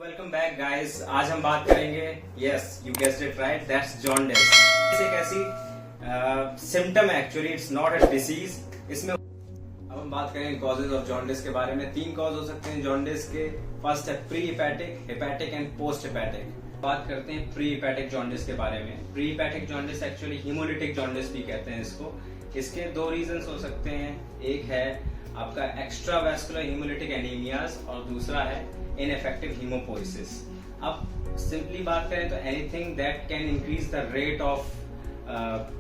Welcome back guys. आज हम बात करेंगे, yes you guessed it right, that's jaundice. एक ऐसी सिम्टम है, actually it's not a disease. इसमें अब हम बात करेंगे कॉजेज ऑफ जॉन्डिस के बारे में। 3 कॉज हो सकते हैं जॉन्डिस के। फर्स्ट है pre hepatic, hepatic and post hepatic. बात करते हैं प्री हिपैटिक जॉन्डिस के बारे में। Pre hepatic jaundice actually haemolytic jaundice भी कहते हैं इसको। इसके 2 रीजंस हो सकते हैं। एक है आपका एक्स्ट्रा वैस्कुलर हीमोलिटिक एनीमियाज और दूसरा है इनएफेक्टिव हीमोपोइसिस। अब सिंपली बात करें तो anything that can increase the rate of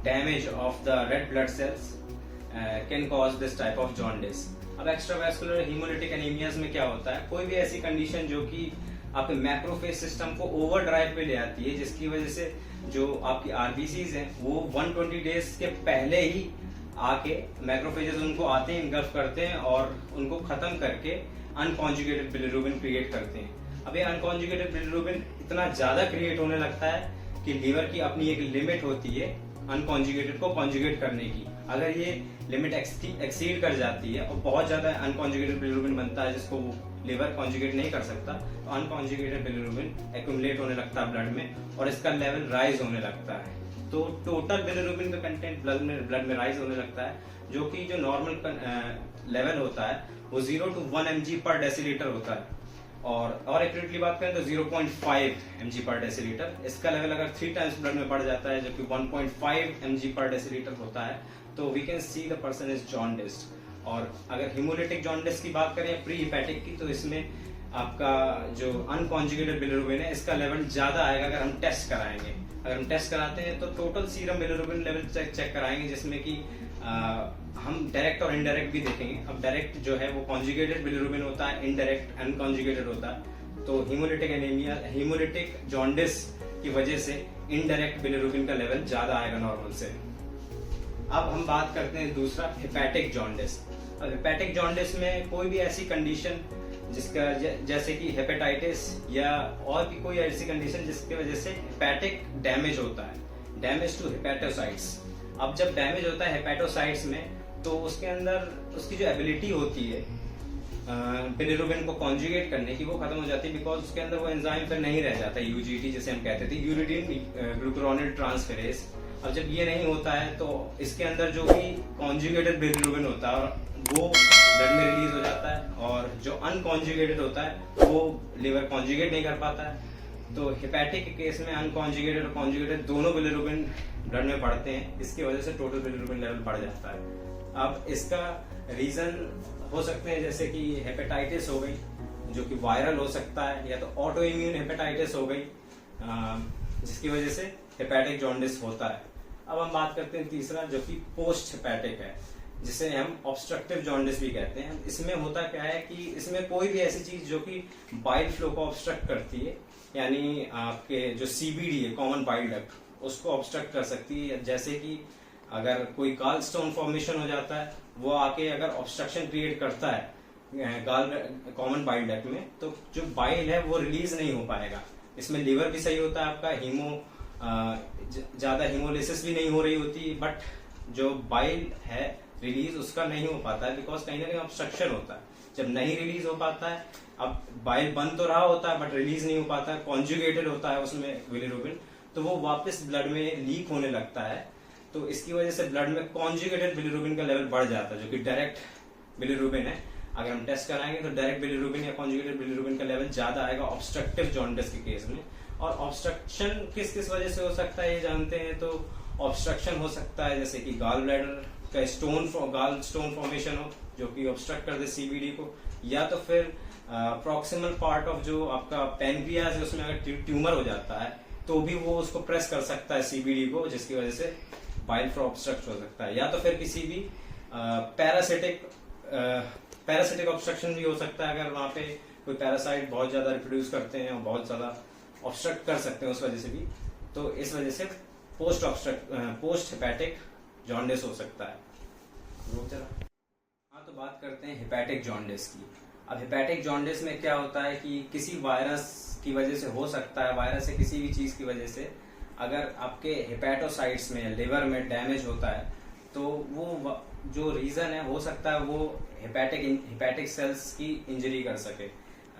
damage of the red blood cells can cause this type of jaundice. अब एक्स्ट्रा वैस्कुलर हीमोलिटिक एनीमियाज में क्या होता है, कोई भी ऐसी कंडीशन जो कि आपके मैक्रोफेज सिस्टम को ओवर ड्राइव पे ले आती है, जिसकी वजह से जो आपकी आरबीसीज हैं वो 120 डेज के पहले ही आके मैक्रोफेजेस उनको आते हैं, इनगल्फ करते हैं और उनको खत्म करके अनकॉन्जुगेटेड बिलिरुबिन क्रिएट करते हैं। अब ये अनकॉन्जुगेटेड बिलिरुबिन इतना ज्यादा क्रिएट होने लगता है कि लीवर की अपनी एक लिमिट होती है अनकॉन्जुगेटेड को कॉन्जुगेट करने की। अगर ये लिमिट एक्सीड कर जाती है और बहुत ज्यादा अनकॉन्जुगेटेड बिलिरुबिन बनता है जिसको लिवर कॉन्जुगेट नहीं कर सकता, तो अनकॉन्जुगेटेड बिलिरुबिन एक्यूमुलेट होने लगता है ब्लड में और इसका लेवल राइज होने लगता है। तो टोटल बिलिरुबिन का कंटेंट ब्लड में राइज होने लगता है, जो कि जो नॉर्मल लेवल होता है वो 0 to 1 mg पर डेसीलीटर होता है। और एक्यूरेटली बात करें तो 0.5 mg पर डेसीलीटर। इसका लेवल अगर 3 टाइम्स ब्लड में बढ़ जाता है, जो कि 1.5 mg पर डेसीलीटर होता है, तो we can see the person is jaundiced. और अगर हीमोलिटिक जॉन्डिस की बात करें प्री हिपैटिक की, तो इसमें आपका जो अनकॉन्जुगेटेड बिलिरुबिन है इसका लेवल ज्यादा आएगा अगर हम टेस्ट कराएंगे। अगर हम टेस्ट कराते हैं तो total serum bilirubin level check कराएंगे, जिसमें कि हम डायरेक्ट और इनडायरेक्ट भी देखेंगे। अब डायरेक्ट जो है वो कॉन्जुगेटेड बिलिरुबिन होता है, इनडायरेक्ट अनकॉन्जुगेटेड होता है। तो हीमोलिटिक एनीमिया, हीमोलिटिक जॉन्डिस की वजह से इनडायरेक्ट बिलिरुबिन का लेवल ज्यादा आएगा नॉर्मल से। अब हम बात करते हैं दूसरा हिपैटिक जॉन्डिस। अब हिपैटिक जॉन्डिस में कोई भी ऐसी कंडीशन जिसका जैसे कि हेपेटाइटिस या और भी कोई ऐसी कंडीशन जिसकी वजह से हेपेटिक डैमेज होता है, डैमेज टू हेपेटोसाइट्स। अब जब डैमेज होता है हेपेटोसाइट्स में, तो उसके अंदर उसकी जो एबिलिटी होती है बिलिरुबिन को कॉन्जुगेट करने की, वो खत्म हो जाती है, बिकॉज उसके अंदर वो एंजाइम फिर नहीं रह जाता, यूजीटी जिसे हम कहते थे, यूरिडीन ग्लूकुरोनिल ट्रांसफेरेज। अब जब ये नहीं होता है तो इसके अंदर जो भी कॉन्जुगेटेड बिलिरुबिन होता है वो ब्लड में रिलीज हो जाता है, और जो अनकॉन्जुगेटेड होता है वो लिवर कॉन्जुगेट नहीं कर पाता है। तो हिपैटिक के केस में अनकॉन्जुगेटेड और कॉन्जुगेटेड दोनों बिलिरुबिन ब्लड में बढ़ते हैं, इसकी वजह से टोटल बिलिरुबिन लेवल बढ़ जाता है। अब इसका रीजन हो सकते हैं जैसे कि हेपेटाइटिस हो गई, जो कि वायरल हो सकता है, या तो ऑटो इम्यून हेपेटाइटिस हो गई, जिसकी वजह से हेपेटिक जॉन्डिस होता है। अब हम बात करते हैं तीसरा, जो कि पोस्ट हेपेटिक है, जिसे हम ऑब्स्ट्रक्टिव जॉन्डिस भी कहते हैं। इसमें होता क्या है कि इसमें कोई भी ऐसी चीज जो कि बाइल फ्लो को ऑब्स्ट्रक्ट करती है, यानी आपके जो सीबीडी है, कॉमन बाइल डक्ट, उसको ऑब्स्ट्रक्ट कर सकती है। जैसे कि अगर कोई गाल स्टोन फॉर्मेशन हो जाता है, वो आके अगर ऑब्स्ट्रक्शन क्रिएट करता है गाल कॉमन बाइल डक्ट में, तो जो बाइल है वो रिलीज नहीं हो पाएगा। इसमें लिवर भी सही होता है आपका, ज्यादा हीमोलिसिस भी नहीं हो रही होती, बट जो बाइल है रिलीज उसका नहीं हो पाता है, बिकॉज कहीं ना कहीं ऑब्स्ट्रक्शन होता है। जब नहीं रिलीज हो पाता है, अब बाइल बन तो रहा होता है बट रिलीज नहीं हो पाता है, कॉन्जुगेटेड होता है उसमें बिलिरुबिन, तो वो वापस ब्लड में लीक होने लगता है। तो इसकी वजह से ब्लड में कॉन्जुगेटेड बिलिरुबिन का लेवल बढ़ जाता है, जो कि डायरेक्ट बिलिरुबिन है। अगर हम टेस्ट कराएंगे तो डायरेक्ट बिलिरुबिन या कॉन्जुगेटेड बिलिरुबिन का लेवल ज्यादा आएगा ऑब्स्ट्रक्टिव जॉन्डिस के केस में। और ऑब्स्ट्रक्शन किस किस वजह से हो सकता है ये जानते हैं, तो ऑब्स्ट्रक्शन हो सकता है जैसे कि गाल ब्लैडर का गाल स्टोन फॉर्मेशन हो, जो कि ऑब्स्ट्रक्ट कर दे सीबीडी को, या तो फिर प्रॉक्सिमल पार्ट ऑफ जो आपका पैनक्रियाज है उसमें अगर ट्यूमर हो जाता है, तो भी वो उसको प्रेस कर सकता है सीबीडी को, जिसकी वजह से बाइल फ्लो ऑब्स्ट्रक्ट हो सकता है। या तो फिर किसी भी पैरासिटिक ऑब्स्ट्रक्शन भी हो सकता है, अगर वहां पे कोई पैरासाइट बहुत ज्यादा रिप्रोड्यूस करते हैं और बहुत ज्यादा ऑब्स्ट्रक्ट कर सकते हैं, उस वजह से भी। तो इस वजह से पोस्ट हेपेटिक जॉन्डिस हो सकता है। हाँ, तो बात करते हैं हिपैटिक जॉन्डिस की। अब हिपैटिक जॉन्डिस में क्या होता है कि किसी वायरस की वजह से हो सकता है, वायरस से किसी भी चीज की वजह से अगर आपके हेपेटोसाइट्स में, लिवर में डैमेज होता है, तो वो जो रीजन है हो सकता है वो हिपैटिक सेल्स की इंजरी कर सके,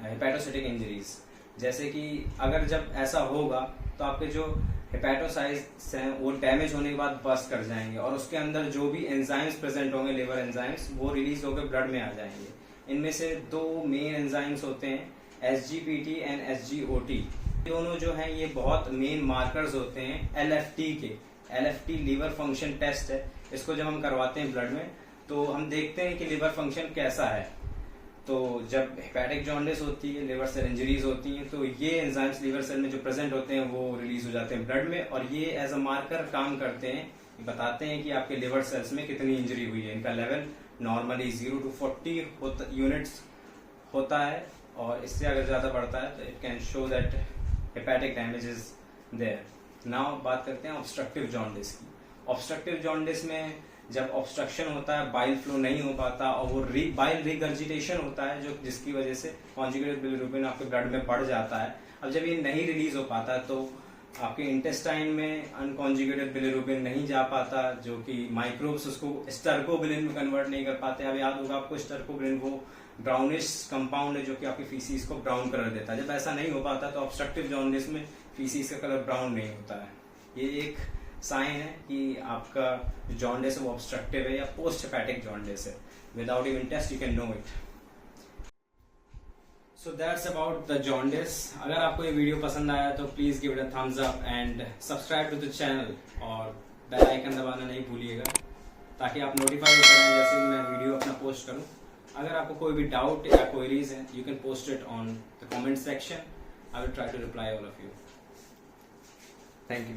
हेपेटोसाइटिक इंजरीज। जैसे कि अगर जब ऐसा होगा तो आपके जो हेपेटोसाइट्स हैं वो डैमेज होने के बाद बस्ट कर जाएंगे और उसके अंदर जो भी एंजाइम्स प्रेजेंट होंगे, लिवर एंजाइम्स, वो रिलीज होकर ब्लड में आ जाएंगे। इनमें से दो मेन एंजाइम्स होते हैं, SGPT एंड SGOT। दोनों जो हैं ये बहुत मेन मार्कर्स होते हैं LFT के। LFT लीवर फंक्शन टेस्ट है, इसको जब हम करवाते हैं ब्लड में तो हम देखते हैं कि लीवर फंक्शन कैसा है। तो जब हेपेटिक जॉन्डिस होती है, लिवर सेल इंजरीज होती हैं, तो ये एंजाइम्स लिवर सेल में जो प्रेजेंट होते हैं वो रिलीज हो जाते हैं ब्लड में और ये एज अ मार्कर काम करते हैं, बताते हैं कि आपके लिवर सेल्स में कितनी इंजरी हुई है। इनका लेवल नॉर्मली 0 to 40 यूनिट्स होता है और इससे अगर ज्यादा बढ़ता है तो it can show that hepatic damage is there. Now बात करते हैं ऑब्स्ट्रक्टिव जॉन्डिस की। ऑब्स्ट्रक्टिव जॉन्डिस में जब ऑब्स्ट्रक्शन होता है, बाइल फ्लो नहीं हो पाता और वो बाइल रिगर्जिटेशन होता है, जो जिसकी वजह से कॉन्जुगेटेड बिलिरुबिन आपके ब्लड में बढ़ जाता है। अब जब ये नहीं रिलीज हो पाता तो आपके इंटेस्टाइन में अनकॉन्जुगेटेड बिलिरुबिन नहीं जा पाता, जो कि माइक्रोब्स उसको स्टर्कोबिलिन में कन्वर्ट नहीं कर पाते। अब याद होगा आपको, स्टर्कोबिलिन वो ब्राउनिश कंपाउंड है जो कि आपकी फीसिस को ब्राउन कलर देता है। जब ऐसा नहीं हो पाता तो ऑब्स्ट्रक्टिव जॉन्डिस में फीसिस का कलर ब्राउन नहीं होता है। ये एक साइन है कि आपका जो जॉन्डिस है वो ऑब्स्ट्रक्टिव है या पोस्ट हेपेटिक जॉन्डिस है। Without even test you can know it. So that's about the jaundice. अगर आपको ये वीडियो पसंद आया तो please give it a thumbs up and subscribe to the channel और बेल आइकन दबाना नहीं भूलिएगा ताकि आप नोटिफाई होते रहें जैसे भी मैं वीडियो अपना पोस्ट करूं। अगर आपको कोई भी डाउट या क्वेरीज है, you can post it on the comment section. I will try to reply all of you. Thank you.